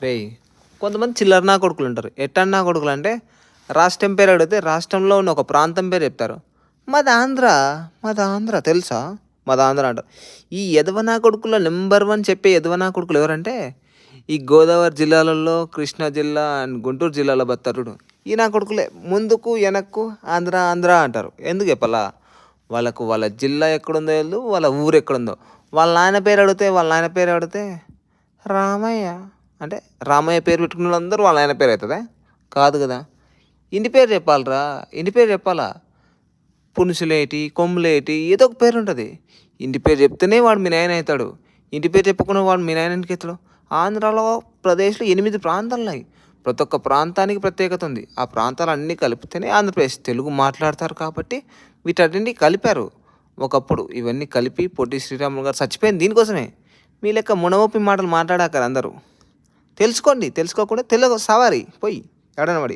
రేయ్, కొంతమంది చిల్లర నా కొడుకులు ఉంటారు. ఎట్టన్నా కొడుకులు అంటే రాష్ట్రం పేరు అడిగితే రాష్ట్రంలో ఉన్న ఒక ప్రాంతం పేరు చెప్తారు. మాది ఆంధ్ర, మాది ఆంధ్ర తెలుసా, మాది ఆంధ్ర అంటారు. ఈ ఎదవనా కొడుకుల్లో నెంబర్ వన్ చెప్పే ఎదవనా కొడుకులు ఎవరంటే ఈ గోదావరి జిల్లాలలో, కృష్ణా జిల్లా అండ్ గుంటూరు జిల్లాలో బతారుడు ఈ నా కొడుకులే. ముందుకు వెనక్కు ఆంధ్ర ఆంధ్ర అంటారు. ఎందుకు చెప్పాలా? వాళ్ళకు వాళ్ళ జిల్లా ఎక్కడుందో తెలియదు, వాళ్ళ ఊరు ఎక్కడుందో. వాళ్ళ నాయన పేరు అడిగితే రామయ్య అంటే రామయ్య పేరు పెట్టుకున్న వాళ్ళందరూ వాళ్ళ ఆయన పేరు అవుతుందా? కాదు కదా. ఇంటి పేరు చెప్పాలరా, ఇంటి పేరు చెప్పాలా. పునుసులేటి, కొమ్ములేటి ఏదో ఒక పేరు ఉంటుంది. ఇంటి పేరు చెప్తేనే వాడు మీ నాయన అవుతాడు. ఇంటి పేరు చెప్పుకున్న వాడు మీ నాయన ఎందుకు అవుతాడు? ఆంధ్రాలో ప్రదేశ్లో 8 ప్రాంతాలు ఉన్నాయి. ప్రతి ఒక్క ప్రాంతానికి ప్రత్యేకత ఉంది. ఆ ప్రాంతాలు అన్నీ కలిపితేనే ఆంధ్రప్రదేశ్. తెలుగు మాట్లాడతారు కాబట్టి వీటన్నింటినీ కలిపారు. ఒకప్పుడు ఇవన్నీ కలిపి పొట్టి శ్రీరాములు గారు చచ్చిపోయింది దీనికోసమే. మీ లెక్క మునవొప్పి మాటలు మాట్లాడాక అందరూ తెలుసుకోండి. తెలుసుకోకుండా తెలుగు సవారి పోయి ఎడనబడి